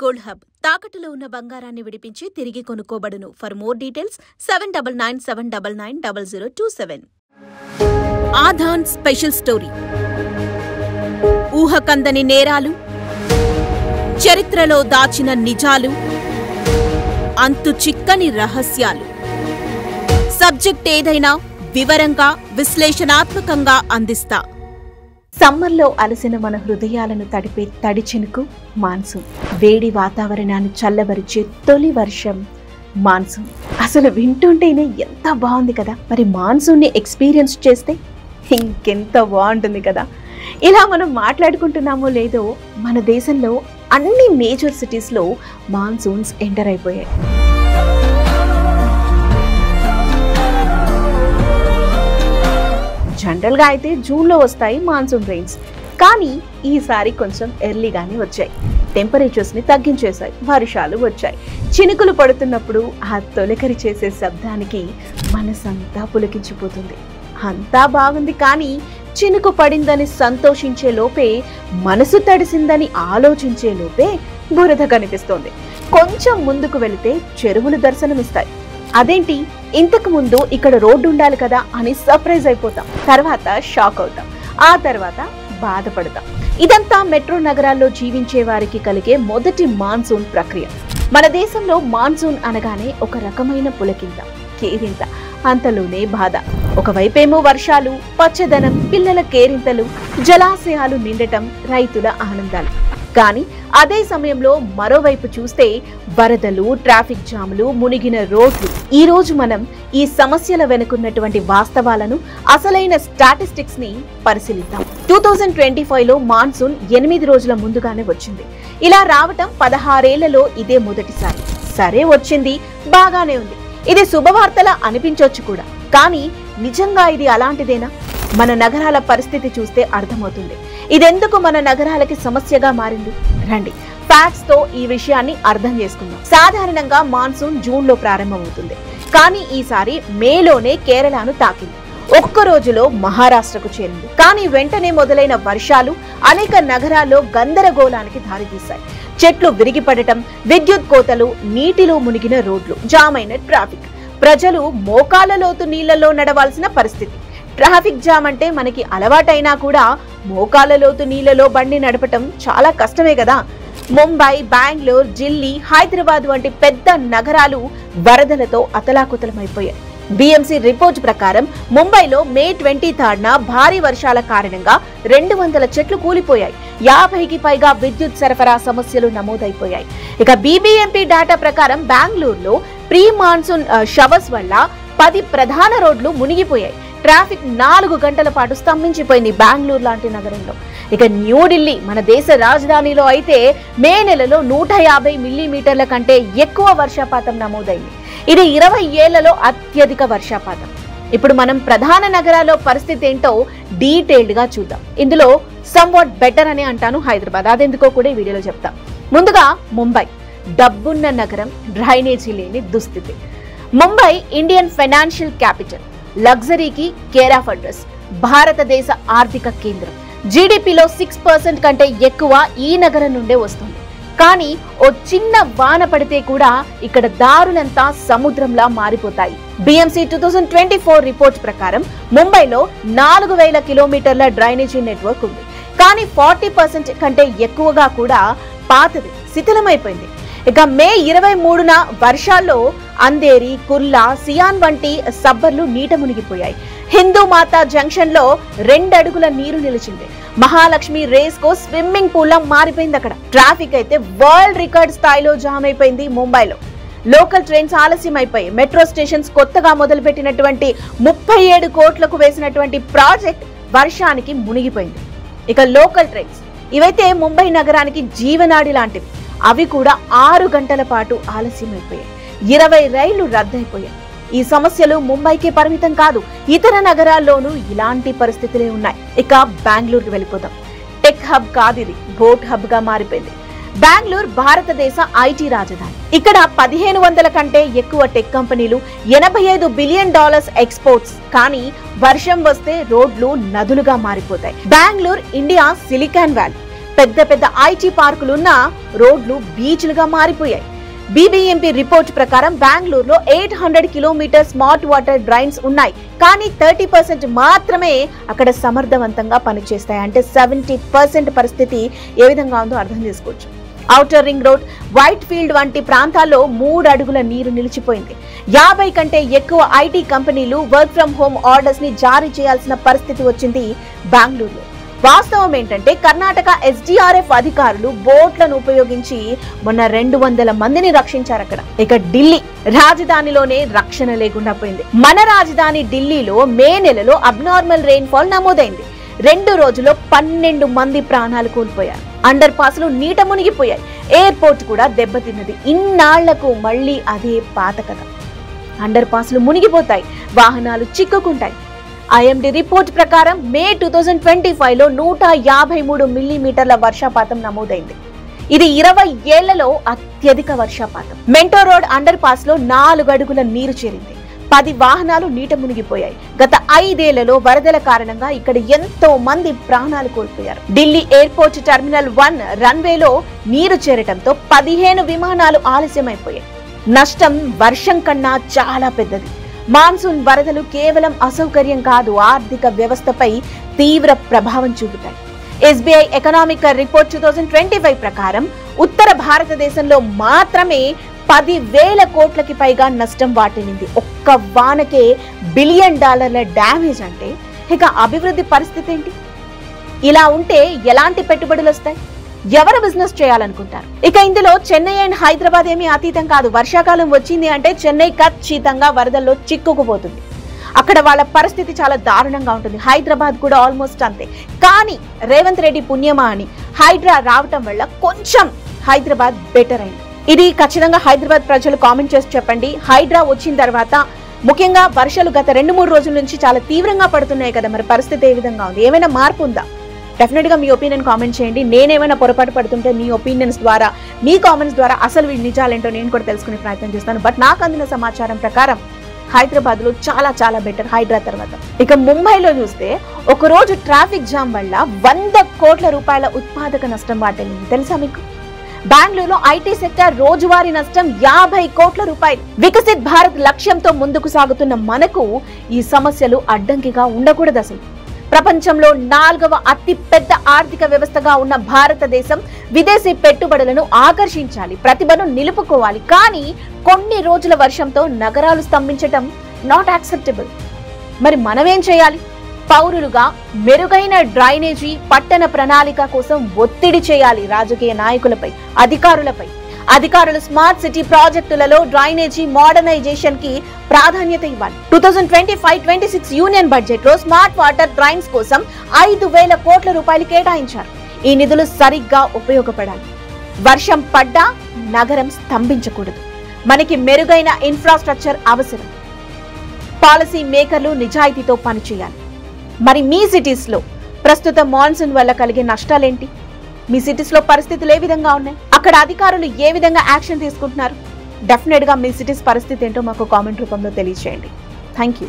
Gold hub తాకట్టులో ఉన్న బంగారాన్ని విడిపించి తిరిగి కొనుక్కోబడును. For more details 7997990027. ఆధాన్ స్పెషల్ స్టోరీ. ఊహకందని నేరాలు, చరిత్రలో దాచిన నిజాలు, అంతు చిక్కని రహస్యాలు. సబ్జెక్ట్ ఏదైనా వివరంగా విశ్లేషణాత్మకంగా అందిస్తా. సమ్మర్లో అలసిన మన హృదయాలను తడిపే తడి చినుకు మాన్సూన్. వేడి వాతావరణాన్ని చల్లబరిచే తొలి వర్షం మాన్సూన్. అసలు వింటుంటేనే ఎంత బాగుంది కదా. మరి మాన్సూన్ని ఎక్స్పీరియన్స్ చేస్తే ఇంకెంత బాగుంటుంది కదా. ఇలా మనం మాట్లాడుకుంటున్నామో లేదో మన దేశంలో అన్ని మేజర్ సిటీస్లో మాన్సూన్స్ ఎంటర్ అయిపోయాయి. జనరల్గా అయితే జూన్లో వస్తాయి మాన్సూన్ రెయిన్స్, కానీ ఈసారి కొంచెం ఎర్లీగానే వచ్చాయి. టెంపరేచర్స్ని తగ్గించేశాయి, వర్షాలు వచ్చాయి. చినుకులు పడుతున్నప్పుడు ఆ తొలకరి చేసే శబ్దానికి మనసంతా పులకించిపోతుంది. అంతా బాగుంది, కానీ చినుకు పడిందని సంతోషించే లోపే, మనసు తడిసిందని ఆలోచించే లోపే బురద కనిపిస్తోంది. కొంచెం ముందుకు వెళితే చెరువులు దర్శనమిస్తాయి. అదేంటి, ఇంతకు ముందు ఇక్కడ రోడ్డు ఉండాలి కదా అని సర్ప్రైజ్ అయిపోతాం. తర్వాత షాక్ అవుతాం, ఆ తర్వాత బాధపడతాం. ఇదంతా మెట్రో నగరాల్లో జీవించే వారికి కలిగే మొదటి మాన్సూన్ ప్రక్రియ. మన దేశంలో మాన్సూన్ అనగానే ఒక రకమైన పులకింత, కేరింత, అంతలోనే బాధ. ఒకవైపేమో వర్షాలు, పచ్చదనం, పిల్లల కేరింతలు, జలాశయాలు నిండటం, రైతుల ఆనందాలు. కానీ అదే సమయంలో మరోవైపు చూస్తే వరదలు, ట్రాఫిక్ జాములు, మునిగిన రోడ్లు. ఈ రోజు మనం ఈ సమస్యల వెనుకున్నటువంటి వాస్తవాలను, అసలైన స్టాటిస్టిక్స్ ని పరిశీలిద్దాం. 2025లో మాన్సూన్ 8 రోజుల ముందుగానే వచ్చింది. ఇలా రావటం 16 ఏళ్లలో ఇదే మొదటిసారి. సరే, వచ్చింది, బాగానే ఉంది. ఇది శుభవార్తలా అనిపించవచ్చు కూడా, కానీ నిజంగా ఇది అలాంటిదేనా? మన నగరాల పరిస్థితి చూస్తే అర్థమవుతుంది ఇదెందుకు మన నగరాలకి సమస్యగా మారింది. రండి, ఫ్యాక్ట్స్ తో ఈ విషయాన్ని అర్థం చేసుకుందాం. సాధారణంగా మాన్సూన్ జూన్ లో ప్రారంభమవుతుంది, కానీ ఈసారి మేలోనే కేరళను తాకింది. ఒక్క రోజులో మహారాష్ట్రకు చేరింది. కానీ వెంటనే మొదలైన వర్షాలు అనేక నగరాల్లో గందరగోళానికి దారితీశాయి. చెట్లు విరిగిపడటం, విద్యుత్ కోతలు, నీటిలో మునిగిన రోడ్లు, జామైన ట్రాఫిక్, ప్రజలు మోకాళ్ల లోతు నీళ్లలో నడవాల్సిన పరిస్థితి. ట్రాఫిక్ జామ్ అంటే మనకి అలవాటైనా కూడా మోకాళ్ల లోతు నీళ్లలో బండి నడపటం చాలా కష్టమే కదా. ముంబై, బెంగళూరు, ఢిల్లీ, హైదరాబాద్ వంటి పెద్ద నగరాలు వరదలతో అతలాకుతలమైపోయాయి. బీఎంసీ రిపోర్ట్ ప్రకారం ముంబైలో మే 23న భారీ వర్షాల కారణంగా 200 చెట్లు కూలిపోయాయి. 50కి పైగా విద్యుత్ సరఫరా సమస్యలు నమోదైపోయాయి. ఇక బీబీఎంపీ డేటా ప్రకారం బెంగళూరులో ప్రీ మాన్సూన్ షవర్స్ వల్ల 10 ప్రధాన రోడ్లు మునిగిపోయాయి. ట్రాఫిక్ 4 గంటల పాటు స్తంభించిపోయింది బెంగళూరు లాంటి నగరంలో. ఇక న్యూఢిల్లీ, మన దేశ రాజధానిలో అయితే మే నెలలో 150 మిల్లీమీటర్ల కంటే ఎక్కువ వర్షపాతం నమోదైంది. ఇది 20 ఏళ్లలో అత్యధిక వర్షపాతం. ఇప్పుడు మనం ప్రధాన నగరాల్లో పరిస్థితి ఏంటో డీటెయిల్డ్ గా చూద్దాం. ఇందులో సమ్వాట్ బెటర్ అని అంటాను హైదరాబాద్, అదెందుకో కూడా ఈ వీడియోలో చెప్తాం. ముందుగా ముంబై, డబ్బున్న నగరం, డ్రైనేజీ లేని దుస్థితి. ముంబై ఇండియన్ ఫైనాన్షియల్ క్యాపిటల్, లగ్జరీకి కేర్ ఆఫ్ అడ్రస్, భారతదేశ ఆర్థిక కేంద్రం. జీడీపీలో 6% కంటే ఎక్కువ ఈ నగరం నుండే వస్తుంది. కానీ ఓ చిన్న వాన పడితే కూడా ఇక్కడ దారులంతా సముద్రంలా మారిపోతాయి. బీఎంసీ 2024 రిపోర్ట్ ప్రకారం ముంబైలో 4000 కిలోమీటర్ల డ్రైనేజీ నెట్వర్క్ ఉంది. కానీ 40% కంటే ఎక్కువగా కూడా పాతది, శిథిలమైపోయింది. ఇక మే 23న వర్షాల్లో అంధేరి, కుర్లా, సియాన్ వంటి సబ్బర్లు నీట మునిగిపోయాయి. హిందూ మాతా జంక్షన్ లో 2 అడుగుల నీరు నిలిచింది. మహాలక్ష్మి రేస్ కో స్విమ్మింగ్ పూల్ లా మారిపోయింది అక్కడ. ట్రాఫిక్ అయితే వరల్డ్ రికార్డ్ స్థాయిలో జామ్ అయిపోయింది ముంబైలో. లోకల్ ట్రైన్స్ ఆలస్యం అయిపోయి, మెట్రో స్టేషన్స్ కొత్తగా మొదలుపెట్టినటువంటి 37 కోట్లకు వేసినటువంటి ప్రాజెక్ట్ వర్షానికి మునిగిపోయింది. ఇక లోకల్ ట్రైన్స్, ఇవైతే ముంబై నగరానికి జీవనాడి లాంటివి. అవి కూడా 6 గంటల పాటు ఆలస్యం అయిపోయాయి. 20 రైళ్లు రద్దయిపోయాయి. ఈ సమస్యలు ముంబైకే పరిమితం కాదు, ఇతర నగరాల్లోనూ ఇలాంటి పరిస్థితులే ఉన్నాయి. ఇక బెంగళూరుకి వెళ్ళిపోదాం. టెక్ హబ్ కాదు, ఇది బోట్ హబ్ గా మారిపోయింది. బెంగళూరు భారతదేశ ఐటీ రాజధాని. ఇక్కడ 1500 కంటే ఎక్కువ టెక్ కంపెనీలు, $85 బిలియన్ ఎక్స్పోర్ట్స్. కానీ వర్షం వస్తే రోడ్లు నదులుగా మారిపోతాయి. Bengaluru India silicon valley. పెద్ద పెద్ద ఐటీ పార్కులున్న రోడ్లు బీచ్లుగా మారిపోయాయి. బీబీఎంపీ రిపోర్ట్ ప్రకారం బెంగళూరులో 800 కిలోమీటర్ స్మార్ట్ వాటర్ డ్రైన్స్ ఉన్నాయి. కానీ 30% మాత్రమే అక్కడ సమర్థవంతంగా పనిచేస్తాయి. అంటే 70% పరిస్థితి ఏ విధంగా ఉందో అర్థం చేసుకోవచ్చు. Outer ring road, white field వంటి ప్రాంతాల్లో 3 అడుగుల నీరు నిలిచిపోయింది. 50 కంటే ఎక్కువ ఐటీ కంపెనీలు వర్క్ ఫ్రం హోమ్ ఆర్డర్స్ ని జారీ చేయాల్సిన పరిస్థితి వచ్చింది బెంగళూరులో. వాస్తవం ఏంటంటే కర్ణాటక ఎస్డీఆర్ఎఫ్ అధికారులు బోట్లను ఉపయోగించి మొన్న 200 మందిని రక్షించారు అక్కడ. ఇక ఢిల్లీ రాజధానిలోనే రక్షణ లేకుండా పోయింది. మన రాజధాని ఢిల్లీలో మే నెలలో అబ్నార్మల్ రెయిన్ఫాల్ నమోదైంది. 2 రోజుల్లో 12 మంది ప్రాణాలు కోల్పోయారు. అండర్ పాస్లు నీట మునిగిపోయాయి. ఎయిర్పోర్ట్ కూడా దెబ్బతిన్నది. ఇన్నాళ్లకు మళ్ళీ అదే పాత కథ. అండర్ పాస్లు మునిగిపోతాయి, వాహనాలు చిక్కుకుంటాయి. ఐఎండీ రిపోర్ట్ ప్రకారం మే 2025లో 153 మిల్లీమీటర్ల వర్షపాతం నమోదైంది. ఇది 20 ఏళ్లలో అత్యధిక వర్షపాతం. మెంటో రోడ్ అండర్ పాస్ లో 4 అడుగుల నీరు చేరింది. 10 వాహనాలు నీట మునిగిపోయాయి. గత 5 ఏళ్లలో వరదల కారణంగా ఇక్కడ ఎంతో మంది ప్రాణాలు కోల్పోయారు. ఢిల్లీ ఎయిర్పోర్ట్ టెర్మినల్ 1 రన్వేలో నీరు చేరటంతో 15 విమానాలు ఆలస్యమైపోయాయి. నష్టం వర్షం కన్నా చాలా పెద్దది. మాన్సూన్ వరదలు కేవలం అసౌకర్యం కాదు, ఆర్థిక వ్యవస్థపై తీవ్ర ప్రభావం చూపుతాయి. ఎస్బీఐ ఎకనామిక్ రిపోర్ట్ 2025 ప్రకారం ఉత్తర భారతదేశంలో మాత్రమే 10,000 కోట్లకి పైగా నష్టం వాటిల్లింది. ఒక్క వానకే $1 బిలియన్ డ్యామేజ్. అంటే ఇక అభివృద్ధి పరిస్థితి ఏంటి? ఇలా ఉంటే ఎలాంటి పెట్టుబడులు వస్తాయి? ఎవరు బిజినెస్ చేయాలనుకుంటారు? ఇక ఇందులో చెన్నై అండ్ హైదరాబాద్ ఏమీ అతీతం కాదు. వర్షాకాలం వచ్చింది అంటే చెన్నై ఖచ్చితంగా వరదల్లో చిక్కుకుపోతుంది. అక్కడ వాళ్ళ పరిస్థితి చాలా దారుణంగా ఉంటుంది. హైదరాబాద్ కూడా ఆల్మోస్ట్ అంతే. కానీ రేవంత్ రెడ్డి పుణ్యమా అని హైడ్రా రావటం వల్ల కొంచెం హైదరాబాద్ బెటర్ అయింది. ఇది ఖచ్చితంగా హైదరాబాద్ ప్రజలు కామెంట్ చేసి చెప్పండి. హైడ్రా వచ్చిన తర్వాత ముఖ్యంగా వర్షాలు గత 2-3 రోజుల నుంచి చాలా తీవ్రంగా పడుతున్నాయి కదా, మరి పరిస్థితి ఏ విధంగా ఉంది? ఏమైనా మార్పు ఉందా? డెఫినెట్ గా మీ ఒపీనియన్ కామెంట్ చేయండి. నేనేమైనా పొరపాటు పడుతుంటే మీ ఒపీనియన్స్ ద్వారా, మీ కామెంట్స్ ద్వారా అసలు నిజాలేంటో నేను కూడా తెలుసుకునే ప్రయత్నం చేస్తాను. బట్ నాకు అందిన సమాచారం ప్రకారం హైదరాబాద్ లో చాలా చాలా బెటర్ హైడ్రా తర్వాత. ఇక ముంబైలో చూస్తే ఒక రోజు ట్రాఫిక్ జామ్ వల్ల 100 కోట్ల రూపాయల ఉత్పాదక నష్టం వాటిల్లింది. తెలుసా మీకు? బెంగళూరులో ఐటీ సెక్టర్ రోజువారీ నష్టం 50 కోట్ల రూపాయలు. వికసిత్ భారత్ లక్ష్యంతో ముందుకు సాగుతున్న మనకు ఈ సమస్యలు అడ్డంకిగా ఉండకూడదు. అసలు ప్రపంచంలో 4వ అతి పెద్ద ఆర్థిక వ్యవస్థగా ఉన్న భారతదేశం విదేశీ పెట్టుబడులను ఆకర్షించాలి, ప్రతిభను నిలుపుకోవాలి. కానీ కొన్ని రోజుల వర్షంతో నగరాలు స్తంభించటం నాట్ యాక్సెప్టబుల్. మరి మనమేం చేయాలి? పౌరులుగా మెరుగైన డ్రైనేజీ, పట్టణ ప్రణాళిక కోసం ఒత్తిడి చేయాలి రాజకీయ నాయకులపై, అధికారులపై. అధికారులు స్మార్ట్ సిటీ ప్రాజెక్టులలో డ్రైనేజీ మోడర్నైజేషన్ కి ప్రాధాన్యత ఇవ్వాలి. 2025-26 యూనియన్ బడ్జెట్ లో స్మార్ట్ వాటర్ డ్రైన్స్ కోసం 5,000 కోట్ల రూపాయలు కేటాయించారు. ఈ నిధులు సరిగ్గా ఉపయోగపడాలి. వర్షం పడ్డా నగరం స్తంభించకూడదు. మనకి మెరుగైన ఇన్ఫ్రాస్ట్రక్చర్ అవసరం. పాలసీ మేకర్లు నిజాయితీతో పనిచేయాలి. మరి మీ సిటీస్ లో ప్రస్తుత మాన్సూన్ వల్ల కలిగే నష్టాలేంటి? మీ సిటీస్ లో పరిస్థితులు ఏ విధంగా ఉన్నాయి? అక్కడ అధికారులు ఏ విధంగా యాక్షన్ తీసుకుంటున్నారు? డెఫినెట్ గా మీ సిటీస్ పరిస్థితి ఏంటో మాకు కామెంట్ రూపంలో తెలియజేయండి. Thank you.